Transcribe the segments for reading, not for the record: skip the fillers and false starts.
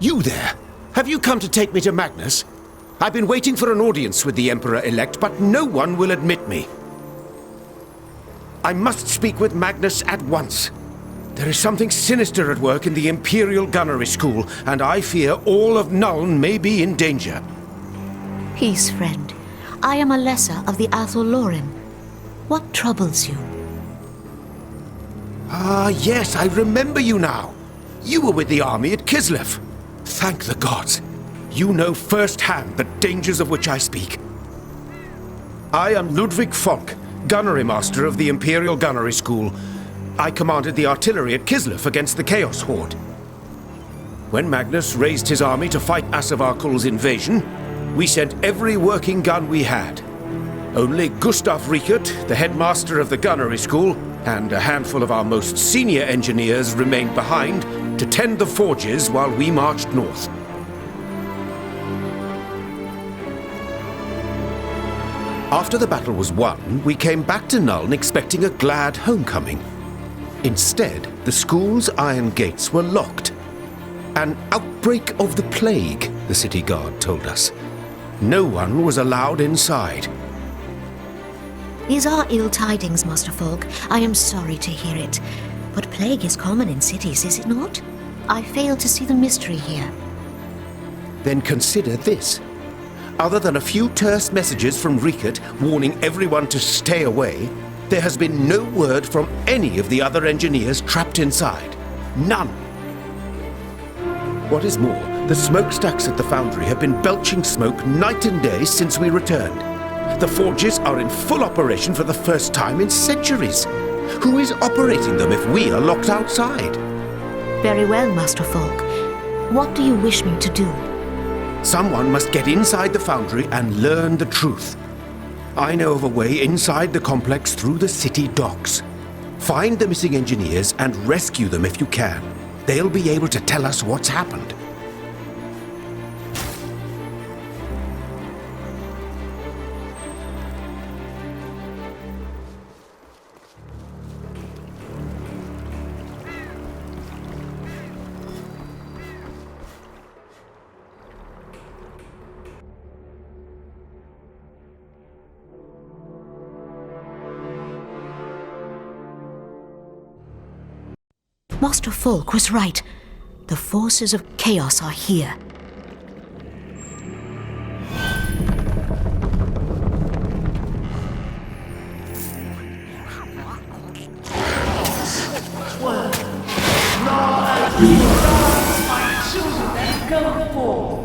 You there! Have you come to take me to Magnus? I've been waiting for an audience with the Emperor-elect, but no one will admit me. I must speak with Magnus at once. There is something sinister at work in the Imperial Gunnery School, and I fear all of Nuln may be in danger. Peace, friend. I am a lesser of the Atholorim. What troubles you? Ah, yes, I remember you now. You were with the army at Kislev. Thank the gods. You know firsthand the dangers of which I speak. I am Ludwig Falk, Gunnery Master of the Imperial Gunnery School. I commanded the artillery at Kislev against the Chaos Horde. When Magnus raised his army to fight Asavarkul's invasion, we sent every working gun we had. Only Gustav Riekert, the headmaster of the Gunnery School, and a handful of our most senior engineers remained behind to tend the forges while we marched north. After the battle was won, we came back to Nuln expecting a glad homecoming. Instead, the school's iron gates were locked. An outbreak of the plague, the city guard told us. No one was allowed inside. These are ill tidings, Master Falk. I am sorry to hear it. But plague is common in cities, is it not? I fail to see the mystery here. Then consider this. Other than a few terse messages from Riekert warning everyone to stay away, there has been no word from any of the other engineers trapped inside. None. What is more, the smokestacks at the foundry have been belching smoke night and day since we returned. The forges are in full operation for the first time in centuries. Who is operating them if we are locked outside? Very well, Master Falk. What do you wish me to do? Someone must get inside the foundry and learn the truth. I know of a way inside the complex through the city docks. Find the missing engineers and rescue them if you can. They'll be able to tell us what's happened. Master Falk was right. The forces of chaos are here. My children have come forth.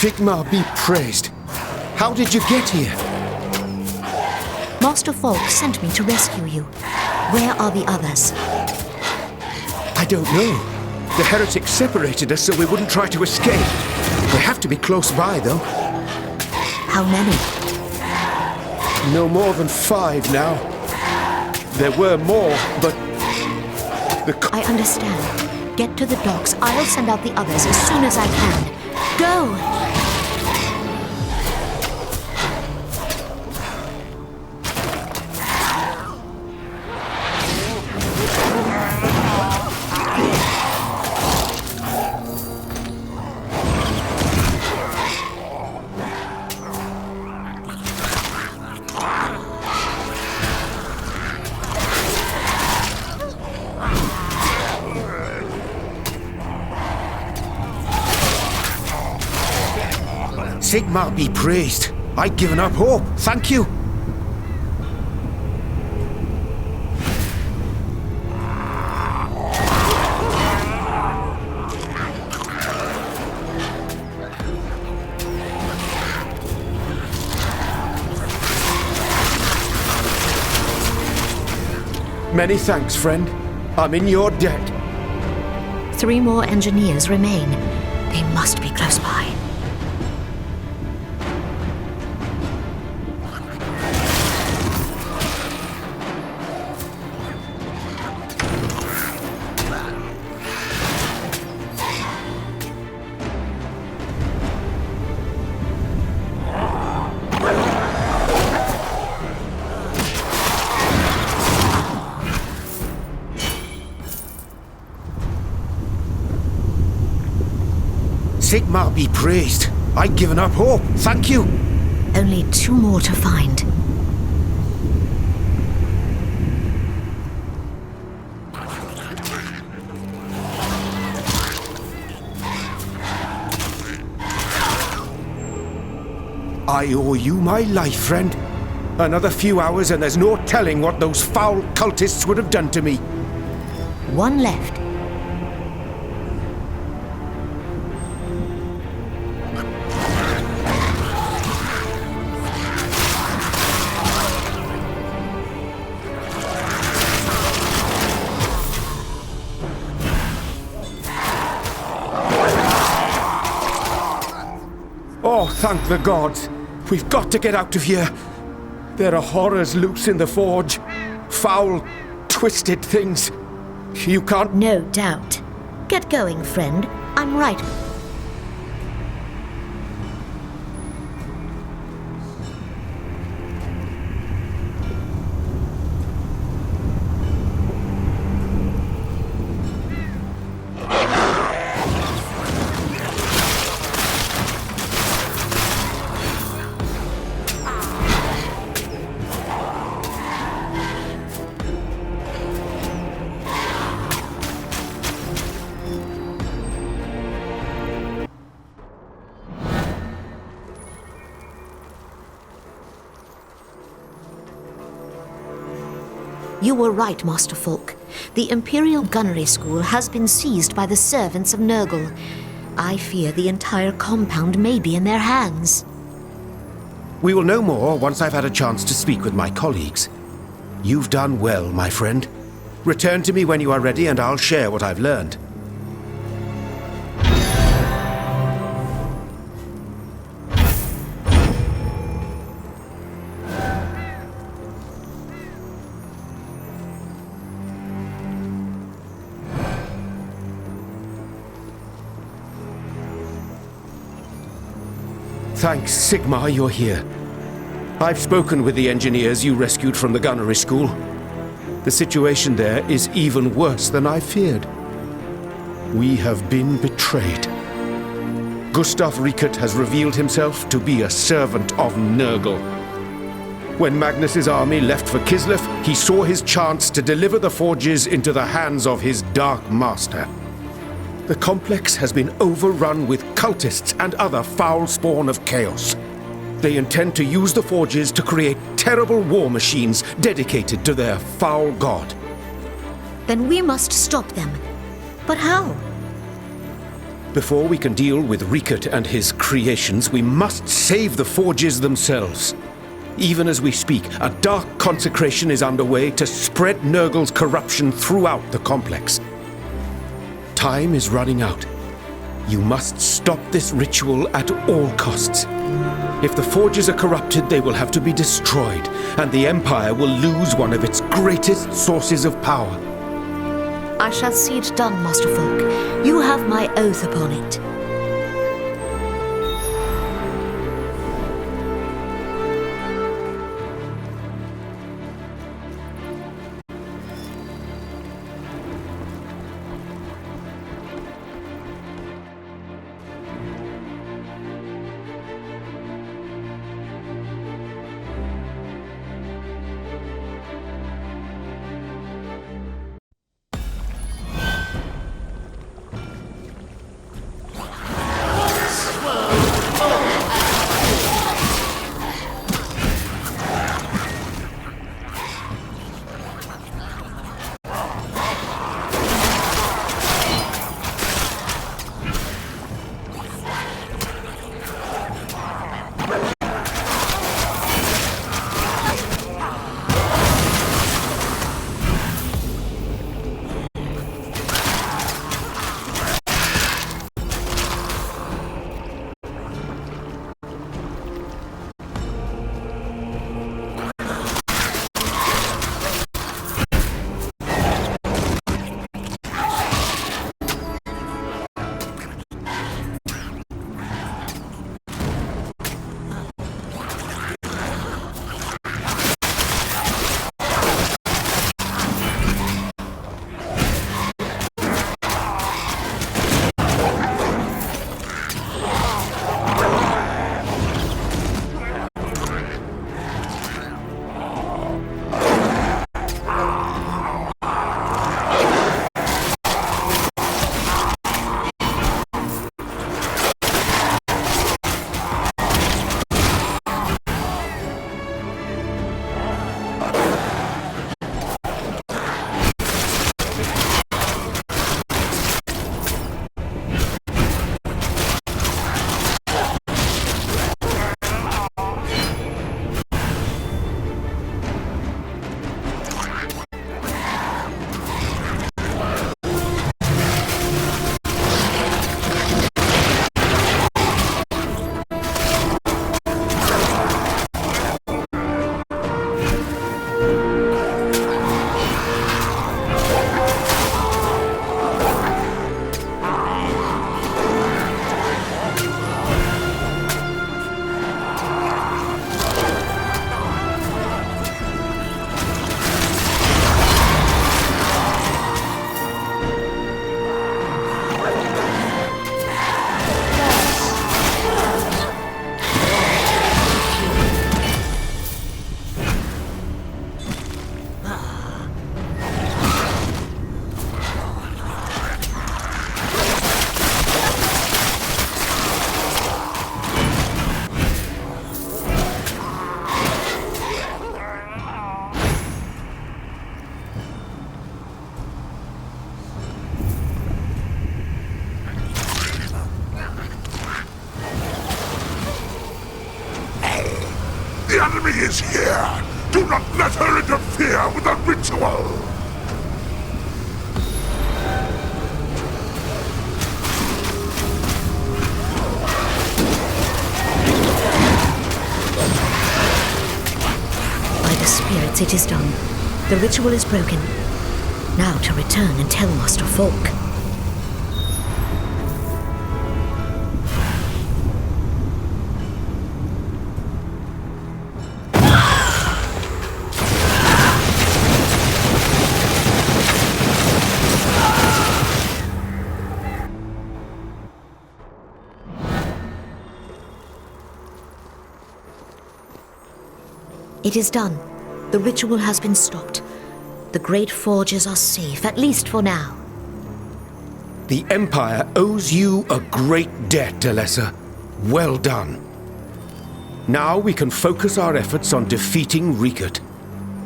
Sigmar be praised. How did you get here? Master Falk sent me to rescue you. Where are the others? I don't know. The heretics separated us so we wouldn't try to escape. They have to be close by, though. How many? No more than 5 now. There were more, but... I understand. Get to the docks. I'll send out the others as soon as I can. Go! Sigmar be praised. I'd given up hope. Thank you. Many thanks, friend. I'm in your debt. 3 more engineers remain. They must be close by. Sigmar be praised. I'd given up hope. Thank you. Only 2 more to find. I owe you my life, friend. Another few hours and there's no telling what those foul cultists would have done to me. 1 left. Oh, thank the gods. We've got to get out of here. There are horrors loose in the forge. Foul, twisted things. You can't... No doubt. Get going, friend. I'm right. You were right, Master Falk. The Imperial Gunnery School has been seized by the servants of Nurgle. I fear the entire compound may be in their hands. We will know more once I've had a chance to speak with my colleagues. You've done well, my friend. Return to me when you are ready and I'll share what I've learned. Thanks, Sigmar, you're here. I've spoken with the engineers you rescued from the gunnery school. The situation there is even worse than I feared. We have been betrayed. Gustav Riekert has revealed himself to be a servant of Nurgle. When Magnus's army left for Kislev, he saw his chance to deliver the forges into the hands of his Dark Master. The complex has been overrun with cultists and other foul spawn of chaos. They intend to use the forges to create terrible war machines dedicated to their foul god. Then we must stop them. But how? Before we can deal with Riekert and his creations, we must save the forges themselves. Even as we speak, a dark consecration is underway to spread Nurgle's corruption throughout the complex. Time is running out. You must stop this ritual at all costs. If the forges are corrupted, they will have to be destroyed, and the Empire will lose one of its greatest sources of power. I shall see it done, Master Folk. You have my oath upon it. The enemy is here! Do not let her interfere with the ritual! By the spirits, it is done. The ritual is broken. Now to return and tell Master Folk. It is done. The ritual has been stopped. The great forges are safe, at least for now. The Empire owes you a great debt, Alessa. Well done. Now we can focus our efforts on defeating Riekert.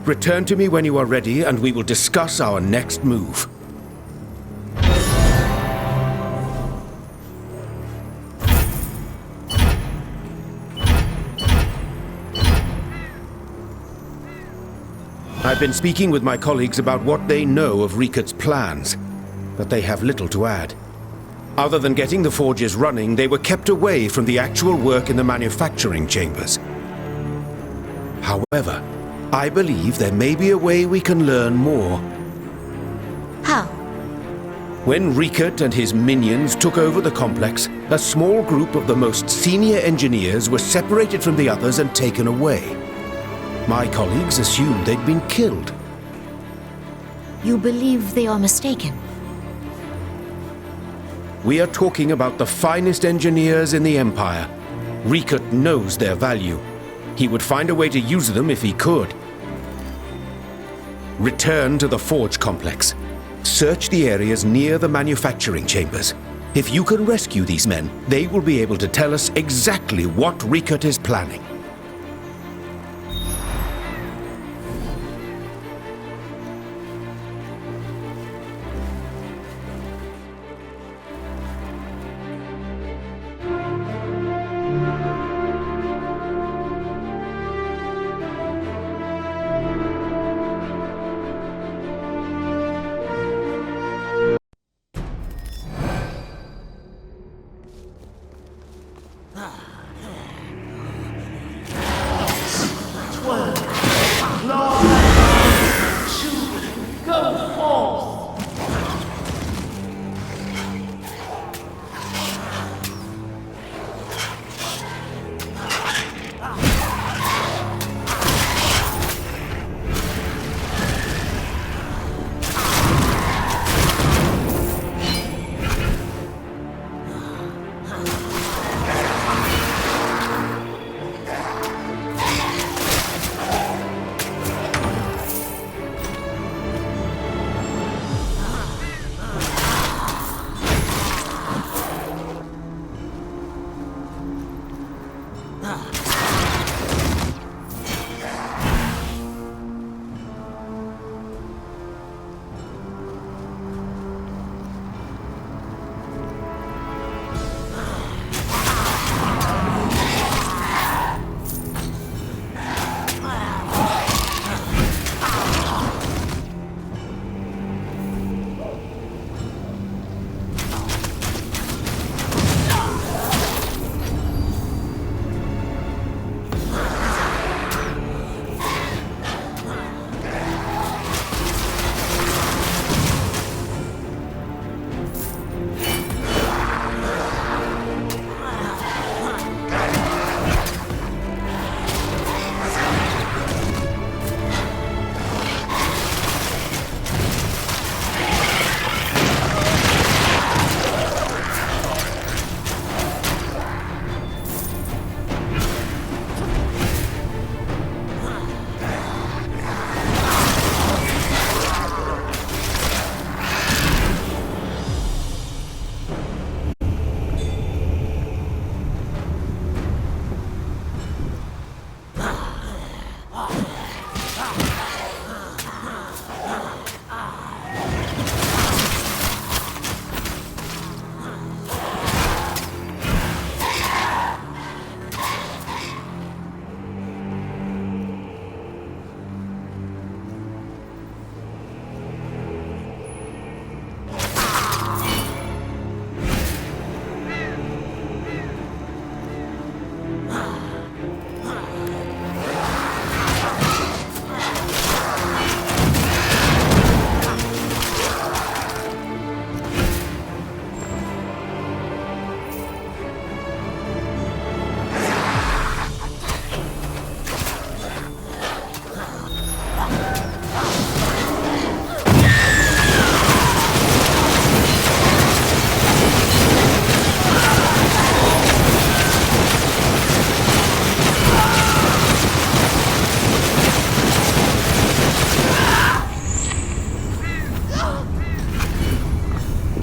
Return to me when you are ready, and we will discuss our next move. I've been speaking with my colleagues about what they know of Ricard's plans, but they have little to add. Other than getting the forges running, they were kept away from the actual work in the manufacturing chambers. However, I believe there may be a way we can learn more. How? When Ricard and his minions took over the complex, a small group of the most senior engineers were separated from the others and taken away. My colleagues assumed they'd been killed. You believe they are mistaken? We are talking about the finest engineers in the Empire. Ricard knows their value. He would find a way to use them if he could. Return to the Forge Complex. Search the areas near the manufacturing chambers. If you can rescue these men, they will be able to tell us exactly what Ricard is planning.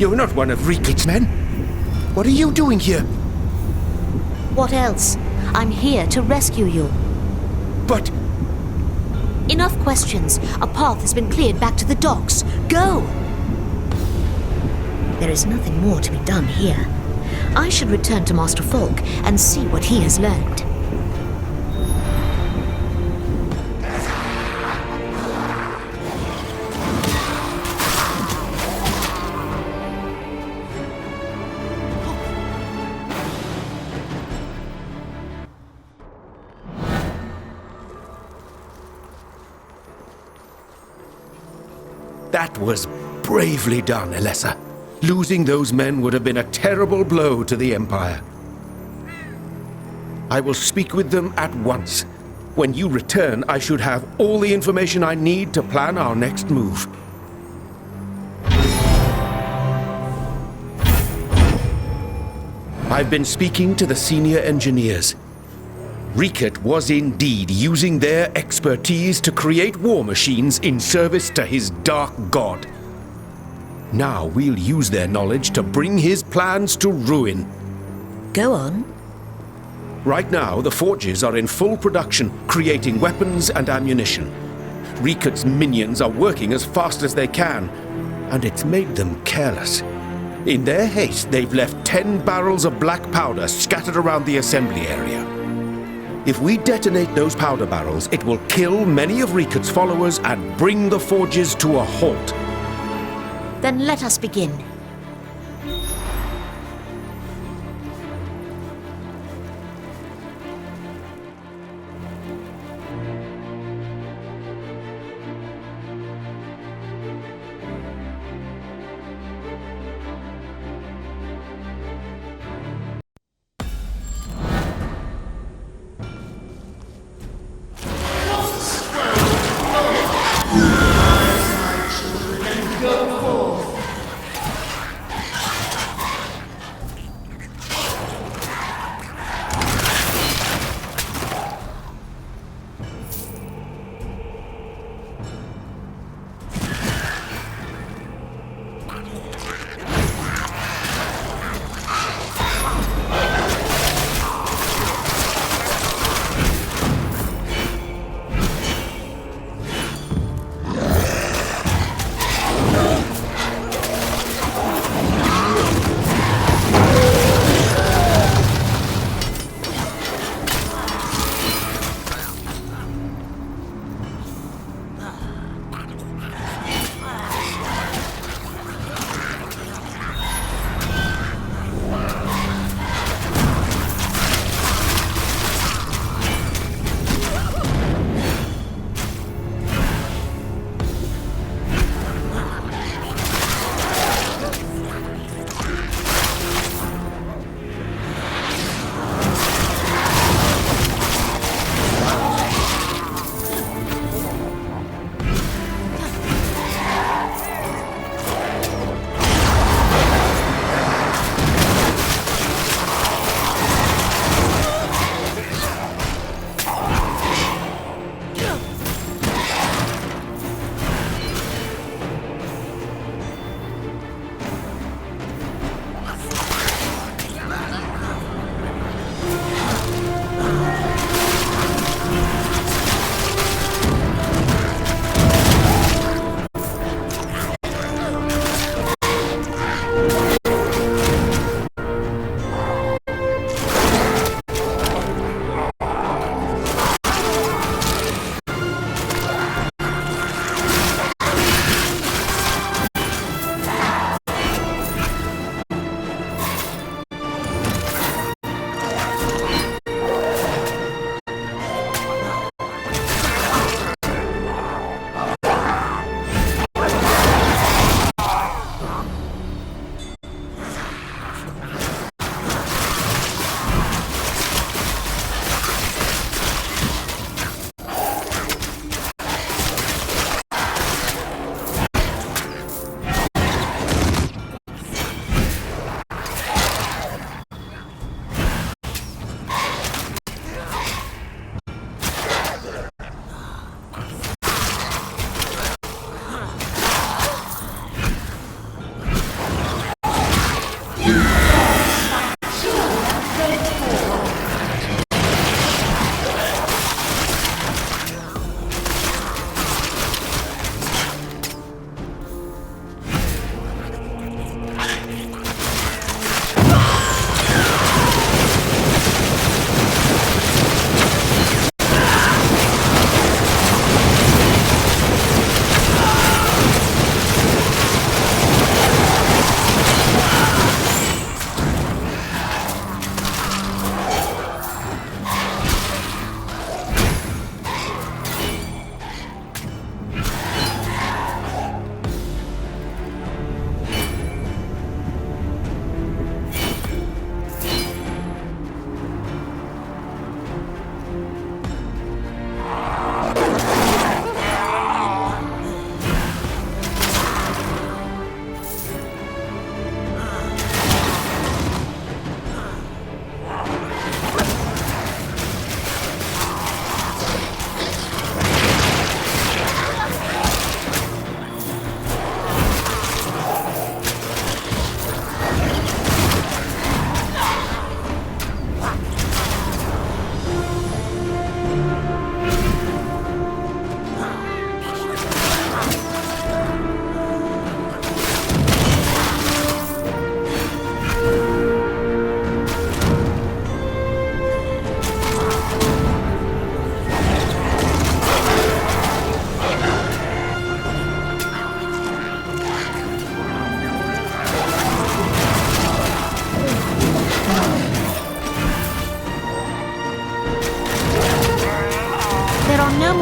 You're not one of Ricard's men. What are you doing here? What else? I'm here to rescue you. But... Enough questions. A path has been cleared back to the docks. Go! There is nothing more to be done here. I should return to Master Folk and see what he has learned. That was bravely done, Elessa. Losing those men would have been a terrible blow to the Empire. I will speak with them at once. When you return, I should have all the information I need to plan our next move. I've been speaking to the senior engineers. Riket was indeed using their expertise to create war machines in service to his dark god. Now we'll use their knowledge to bring his plans to ruin. Go on. Right now, the forges are in full production, creating weapons and ammunition. Riket's minions are working as fast as they can, and it's made them careless. In their haste, they've left 10 barrels of black powder scattered around the assembly area. If we detonate those powder barrels, it will kill many of Riket's followers and bring the forges to a halt. Then let us begin.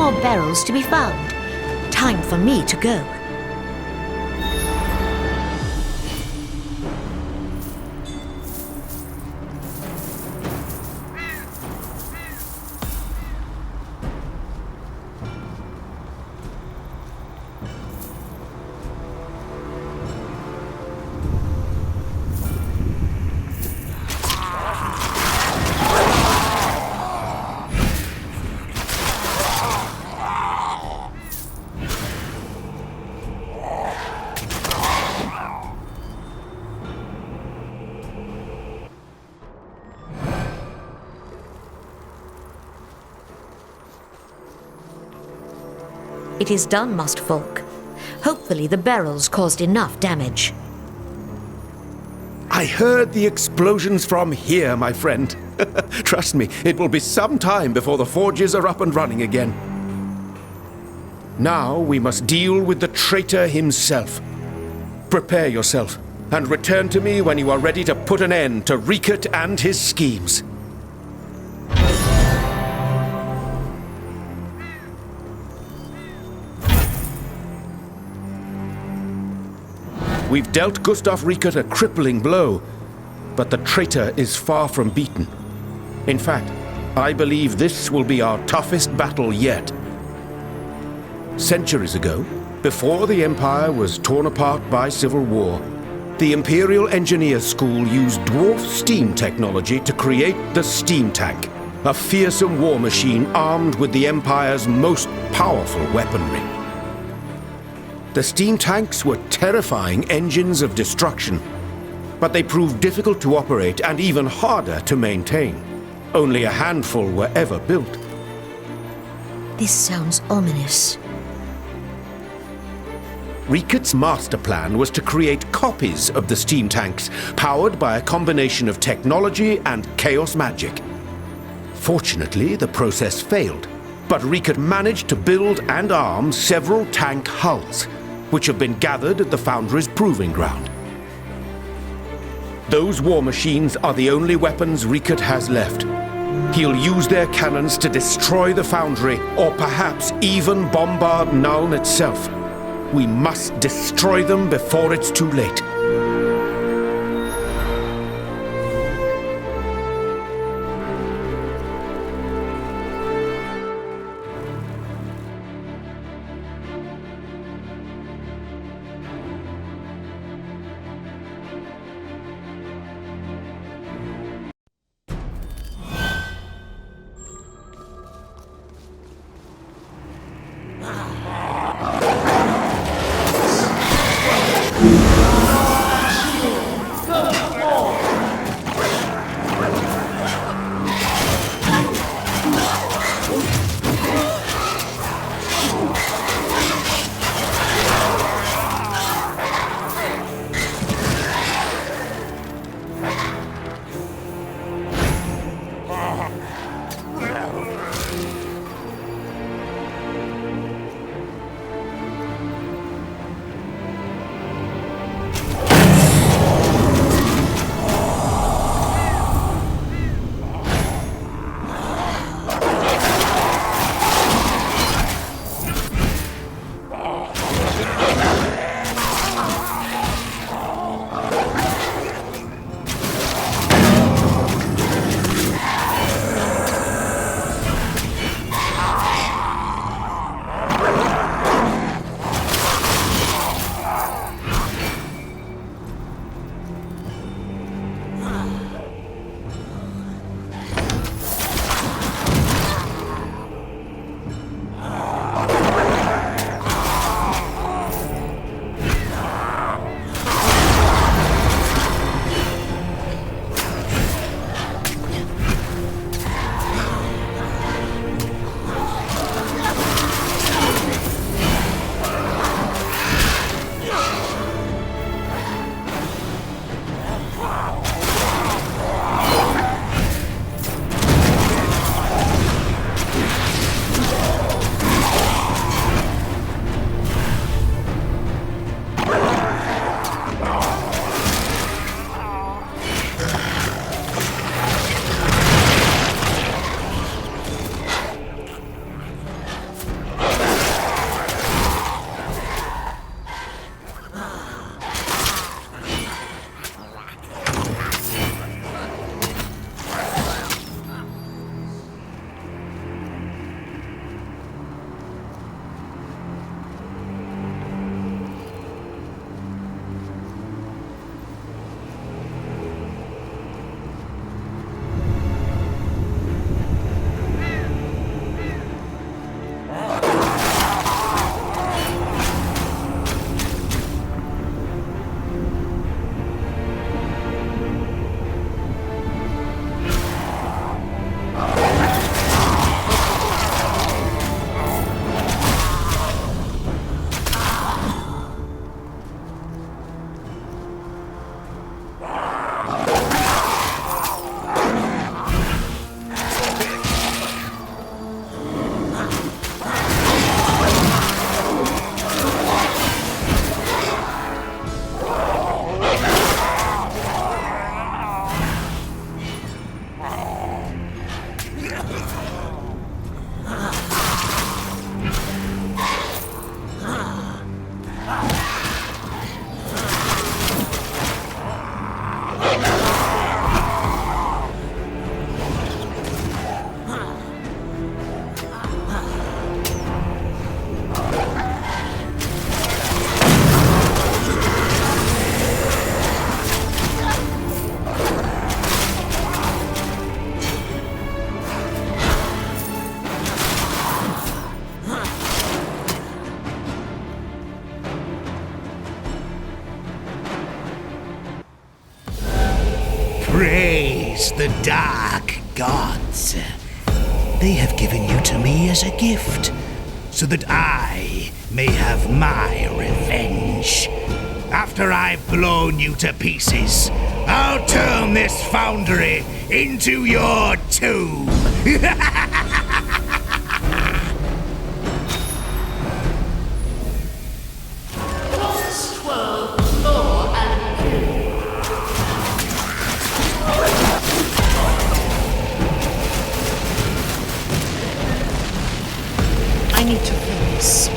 more barrels to be found. Time for me to go. It is done, Master Folk. Hopefully the barrels caused enough damage. I heard the explosions from here, my friend. Trust me, it will be some time before the forges are up and running again. Now we must deal with the traitor himself. Prepare yourself, and return to me when you are ready to put an end to Riket and his schemes. We've dealt Gustav Riket a crippling blow, but the traitor is far from beaten. In fact, I believe this will be our toughest battle yet. Centuries ago, before the Empire was torn apart by civil war, the Imperial Engineer School used dwarf steam technology to create the steam tank, a fearsome war machine armed with the Empire's most powerful weaponry. The steam tanks were terrifying engines of destruction, but they proved difficult to operate and even harder to maintain. Only a handful were ever built. This sounds ominous. Riket's master plan was to create copies of the steam tanks, powered by a combination of technology and chaos magic. Fortunately, the process failed, but Riket managed to build and arm several tank hulls, which have been gathered at the Foundry's proving ground. Those war machines are the only weapons Riket has left. He'll use their cannons to destroy the Foundry, or perhaps even bombard Nuln itself. We must destroy them before it's too late. Yes, the Dark Gods. They have given you to me as a gift, so that I may have my revenge. After I've blown you to pieces, I'll turn this foundry into your tomb. Plus 12 law and kill. I need to focus.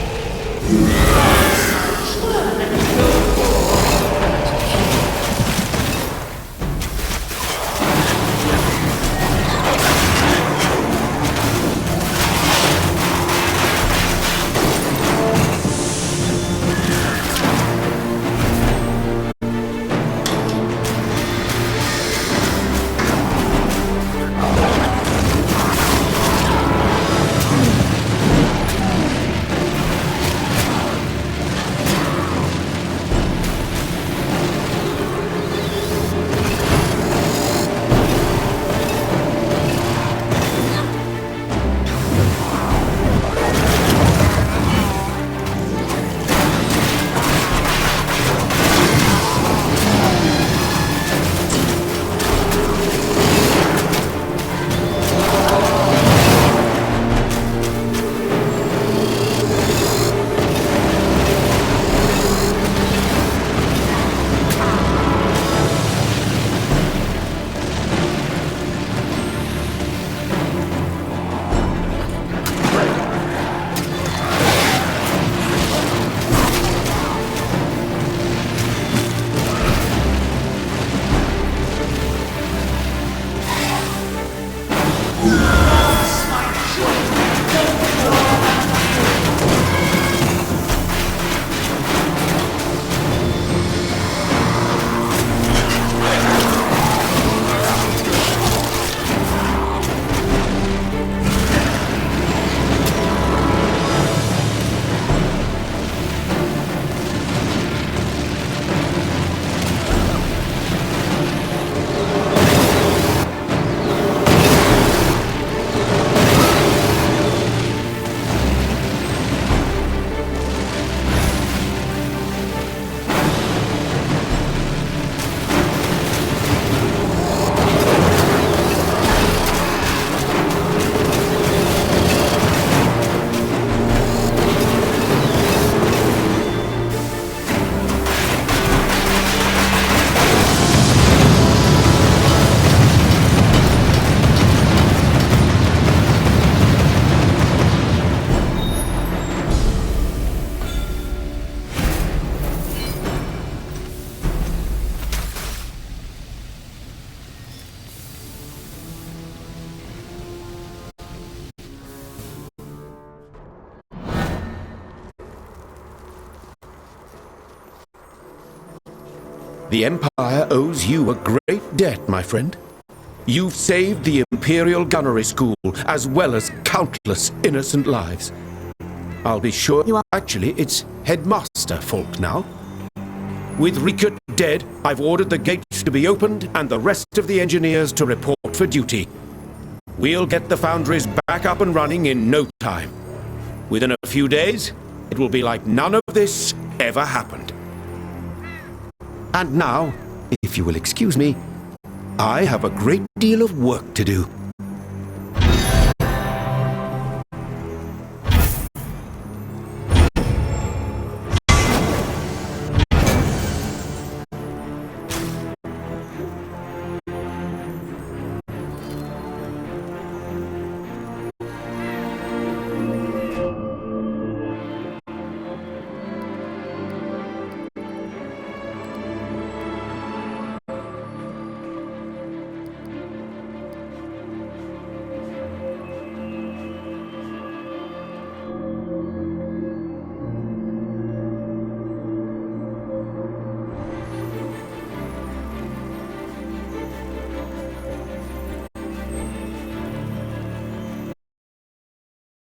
The Empire owes you a great debt, my friend. You've saved the Imperial Gunnery School, as well as countless innocent lives. I'll be sure You are- Actually, it's Headmaster Folk now. With Riekert dead, I've ordered the gates to be opened and the rest of the engineers to report for duty. We'll get the foundries back up and running in no time. Within a few days, it will be like none of this ever happened. And now, if you will excuse me, I have a great deal of work to do.